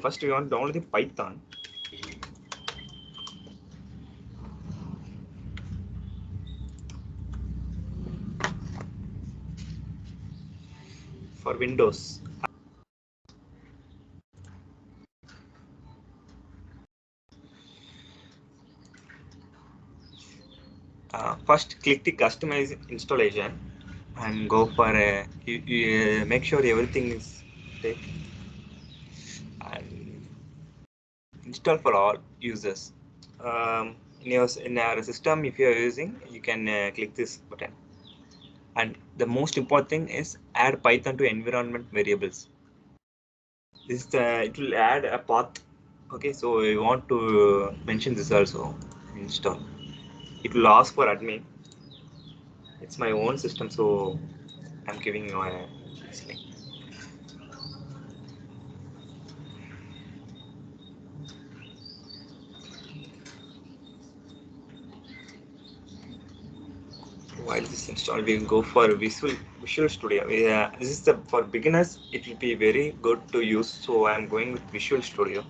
First, we want to download the Python. For Windows. First, click the customize installation and go for a. Make sure everything is okay and install for all users. In our system, if you are using, you can click this button. And the most important thing is add Python to environment variables. This it will add a path. Okay, so we want to mention this also. Install. It will ask for admin. It's my own system, so I'm giving you this link. While this install, we will go for Visual Studio. This is for beginners. It will be very good to use. So I'm going with Visual Studio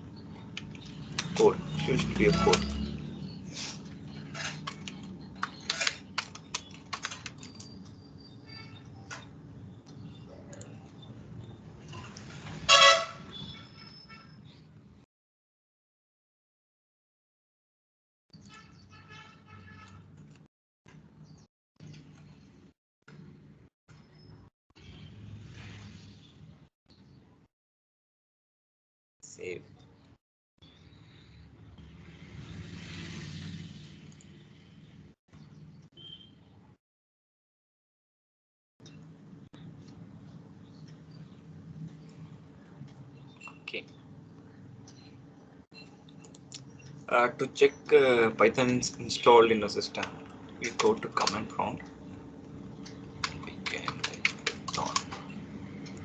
Code. Visual Studio Code. Save. Okay. To check Python installed in the system, we go to command prompt. We can Python.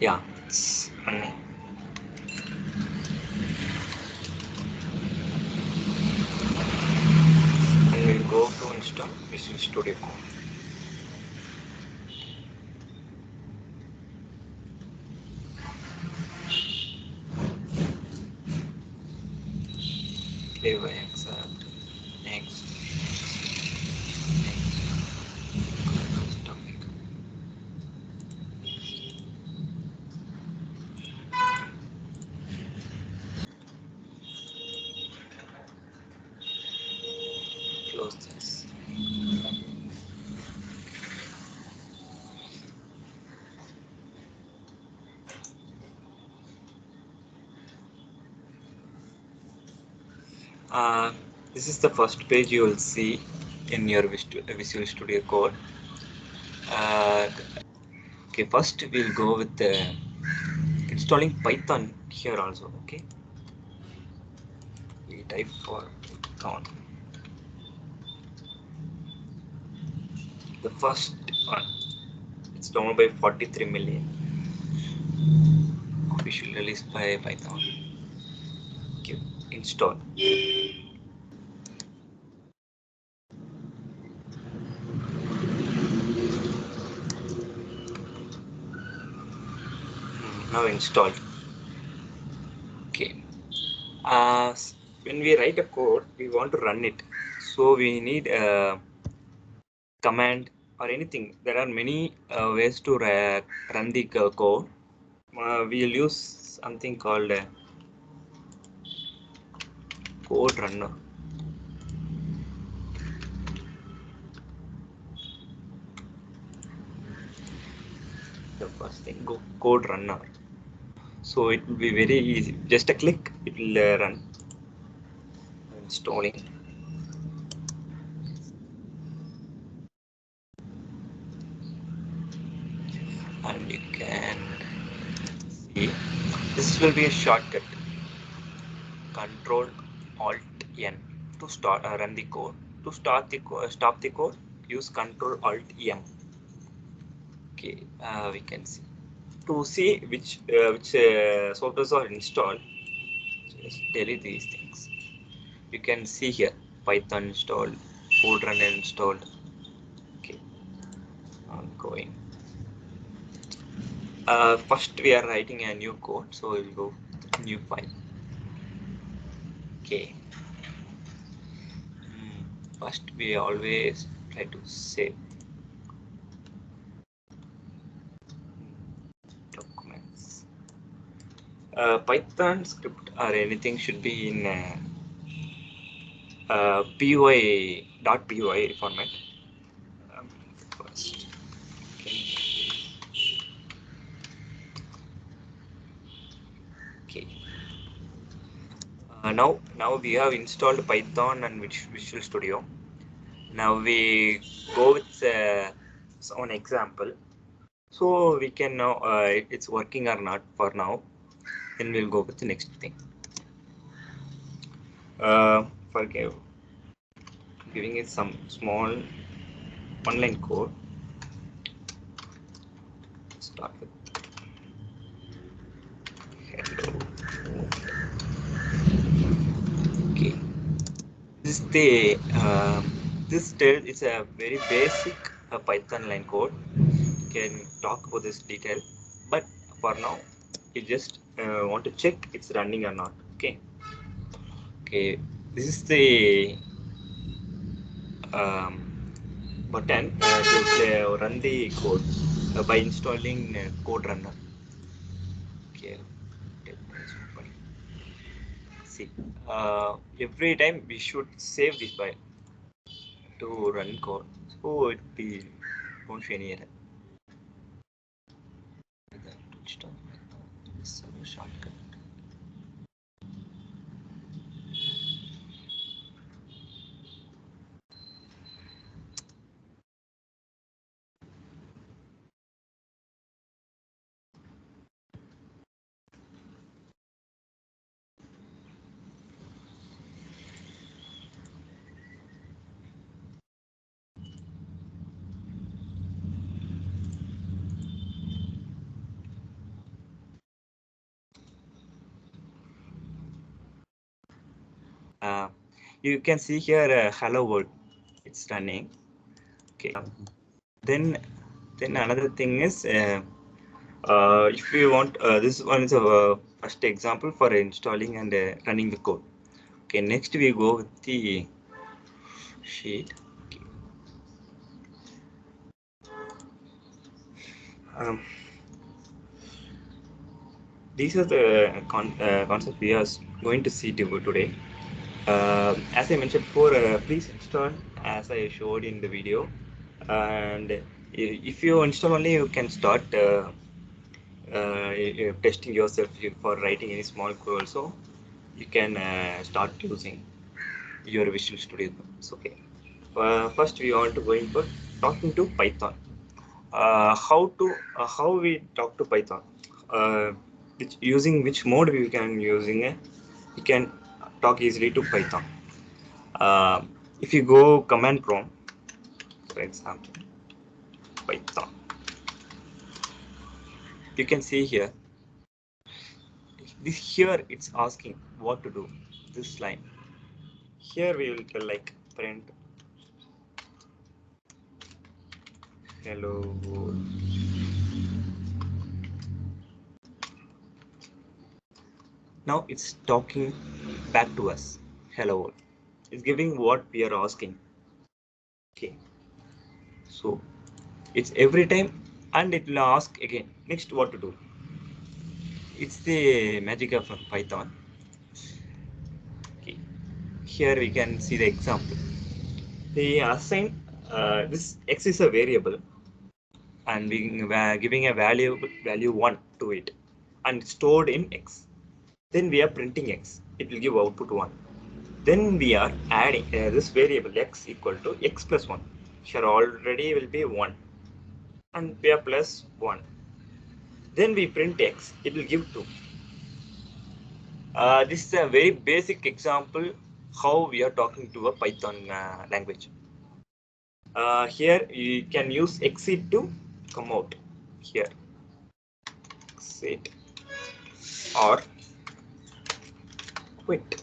Yeah, it's running. And we'll go to install Visual Studio Code. Give accept. Next. Topic. Close this. This is the first page you will see in your Visual Studio Code. Okay, first we'll go with installing Python here also. Okay, we type for Python. The first one, it's downloaded by 43 million. Official release by Python. Okay, install. Now installed. Okay. When we write a code, we want to run it. So we need a command or anything. There are many ways to run the code. We'll use something called code runner. The first thing, go code runner. So it will be very easy. Just a click, it will run. Installing. And you can see this will be a shortcut. Control Alt N to start run the code. To start the stop the code, use Control Alt M. Okay, we can see. To see which softwares are installed, just delete these things. You can see here Python installed, code runner installed. Okay, I'm going. First we are writing a new code, so we'll go new file. Okay. First, we always try to save documents. Python script or anything should be in py format. First, okay. Now we have installed Python and Visual Studio. Now we go with one example, so we can know it's working or not for now. Then we'll go with the next thing. For giving it some small online code. Start with hello. Okay, this is the this is a very basic Python line code. You can talk about this detail, but for now, you just want to check it's running or not. Okay. Okay, this is the um, button to run the code by installing code runner. Okay, see, every time we should save this file to run code, so it be won't show any error. Shortcut. Uh, you can see here hello world, it's running. Okay, then another thing is if you want this one is a first example for installing and running the code. Okay, next we go with the sheet. Okay. Um, these are the concepts we are going to see today. As I mentioned before, please install as I showed in the video. And if you install only, you can start testing yourself for writing any small code also. You can start using your Visual Studio. It's okay. First, we want to go in for talking to Python. How we talk to Python? Using which mode we can using it? We can talk easily to Python. Uh, if you go command prompt, for example, Python, you can see here. Here it's asking what to do. This line. Here we will tell like print hello world. Now it's talking back to us. Hello world. It's giving what we are asking. Okay. So it's every time and it will ask again. Next what to do. It's the magic of Python. Okay. Here we can see the example. The assign this x is a variable and we giving a value 1 to it and stored in x. Then we are printing x. It will give output 1. Then we are adding this variable x equal to x plus 1. Here already will be 1 and we are plus 1. Then we print x. It will give 2. This is a very basic example how we are talking to a Python language. Here you can use exit to come out here. Exit or quit.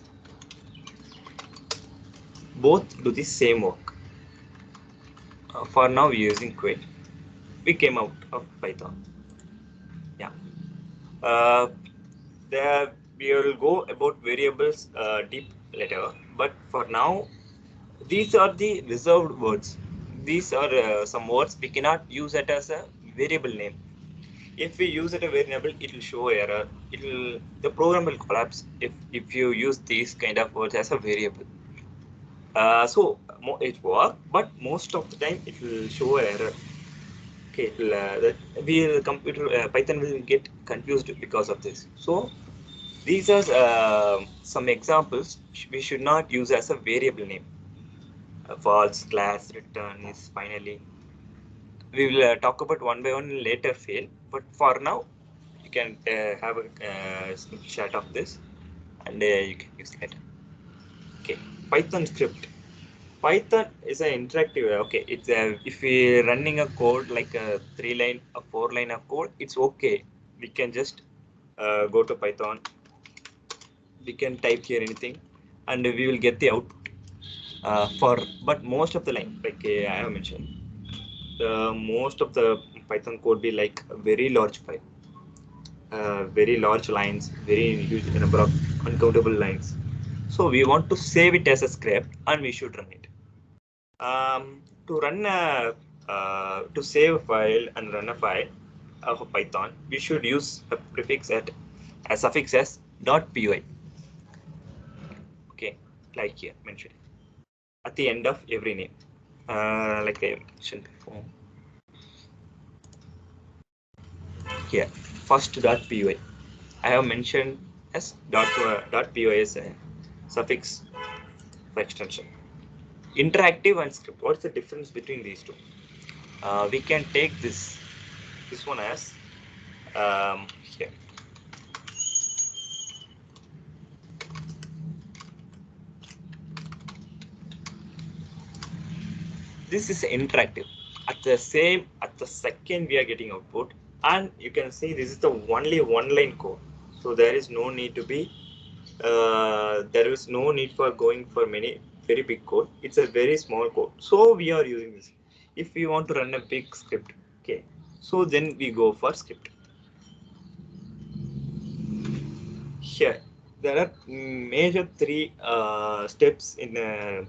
Both do the same work. For now we're using quit. We came out of Python. Yeah. Uh, we will go about variables deep later, but for now, these are the reserved words. These are some words we cannot use it as a variable name. If we use it a variable, it will show error. The program will collapse if you use these kind of words as a variable. So it work, but most of the time it will show error. Okay, that we computer Python will get confused because of this. So these are some examples we should not use as a variable name. False, class, return is finally. We will talk about one by one in later fail, but for now you can have a snapshot of this and you can use it. Okay, Python script. Python is an interactive. Okay, it's if we running a code like a 3 line, a 4 line of code, it's okay. We can just go to Python. We can type here anything, and we will get the output. But most of the line, like I have mentioned, most of the Python code be like a very large file, very large lines, very huge number of uncountable lines. So we want to save it as a script, and we should run it. To run to save a file and run a file of Python, we should use a prefix at a suffix as .py. Okay, like here mentioned at the end of every name, like I mentioned before. Here, first .py. I have mentioned as .py as a suffix for extension. Interactive and script. What's the difference between these two? We can take this one as here. This is interactive. At the second we are getting output, and you can see this is the only one line code. So there is no need to be there is no need for going for many very big code. It's a very small code. So we are using this. If we want to run a big script, okay, so then we go for script. Here, there are major three steps in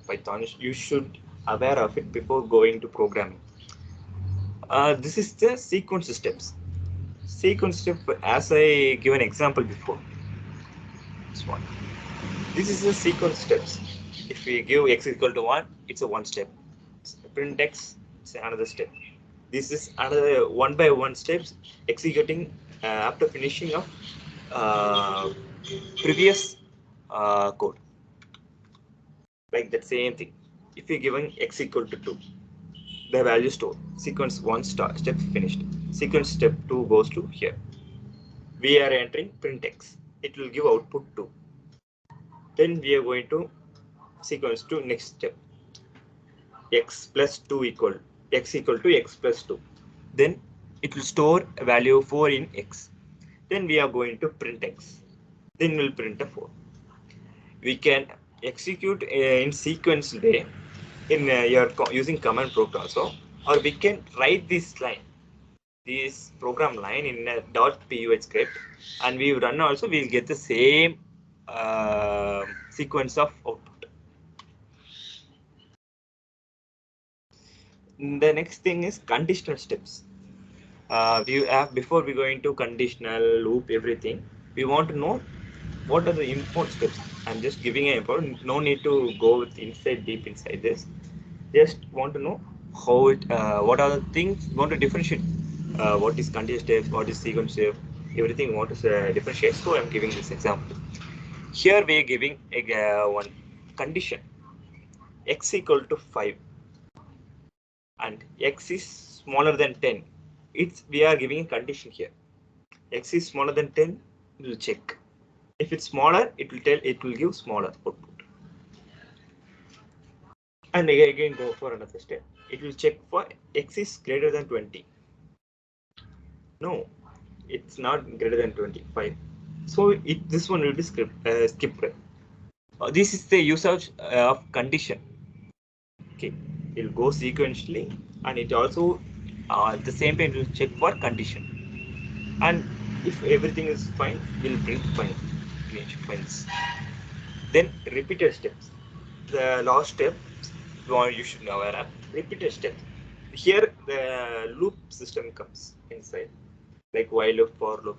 Python. You should aware of it before going to programming. This is the sequence steps. Sequence step, as I give an example before. This one. This is the sequence steps. If we give x equal to 1, it's a one step. Print x, it's another step. This is another one by one steps executing after finishing of previous code. Like that same thing. If we given x equal to 2, the value stored. Sequence 1 step finished. Sequence step 2 goes to here. We are entering print x. It will give output 2. Then we are going to sequence to next step. X plus 2 equal x equal to x plus 2. Then it will store a value 4 in x. Then we are going to print x. Then we'll print a 4. We can execute in sequence way in your using command prompt also, or we can write this line, this program line in a .py script, and we run also. We'll get the same sequence of output. The next thing is conditional steps. We have before we go into conditional loop everything. We want to know what are the import steps. I'm just giving an import. No need to go with deep inside this. Just want to know how it. What are the things we want to differentiate? What is conditional steps? What is sequence step? Everything we want to differentiate. So I'm giving this example. Here we are giving one condition. X equal to 5 and x is smaller than 10. We are giving a condition here. X is smaller than 10. We will check. If it's smaller, it will give smaller output. And again go for another step. It will check for x is greater than 20. No, it's not greater than 25. So this one will be skipped. This is the usage of condition. Okay, it will go sequentially, and it also at the same time it will check for condition. And if everything is fine, we'll print fine. sequence. Then repeated steps. The last step you should know aware of repeated steps. Here the loop system comes inside, like while loop, for loop.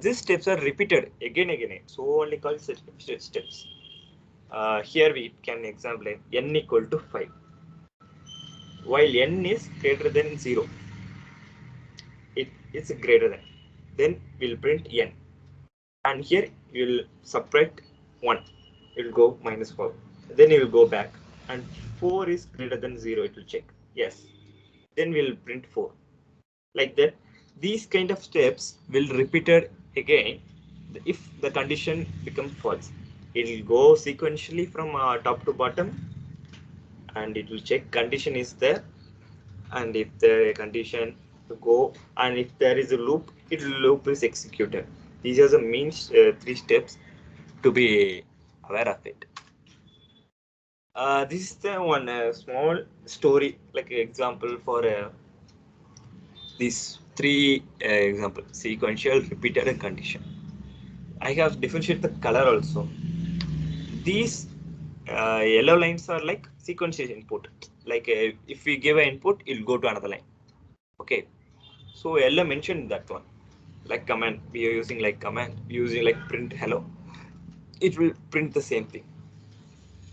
These steps are repeated again and again, so only called steps. Here we can example n equal to 5. While n is greater than 0, it is greater than. Then we'll print n. And here you will subtract 1. It will go -4. Then you will go back. And 4 is greater than 0. It will check. Yes. Then we will print 4. Like that. These kind of steps will repeated again if the condition becomes false. It will go sequentially from top to bottom, and it will check condition is there, and if the condition to go, and if there is a loop, it loop is executed. These are the main 3 steps to be aware of it. This is the one small story, like example for these 3 example: sequential, repeated, and condition. I have differentiated the color also. These yellow lines are like sequential input. Like if we give an input, it'll go to another line. Okay, so LM mentioned that one. Like command, we are using like command, using like print hello. It will print the same thing.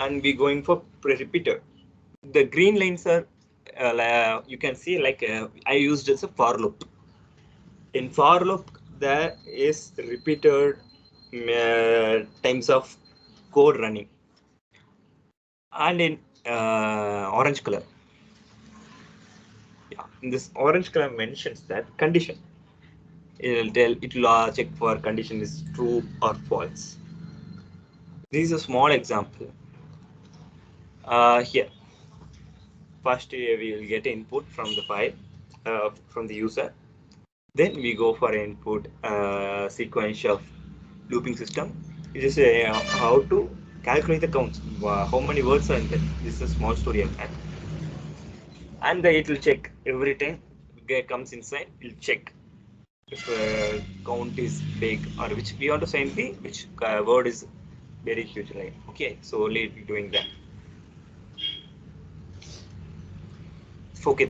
And we going for repeater. The green lines are, you can see like I used as a for loop. In for loop, there is repeated times of code running. And in orange color, yeah, in this orange color mentions that condition. It will check for condition is true or false. This is a small example. Here, first we will get input from the file from the user. Then we go for input sequence of looping system. It is how to calculate the counts. How many words are in there? This is a small story of that. And it will check every time it comes inside. It will check if count is big, or which we want to send the which word is very huge line. Okay, so only doing that. Okay.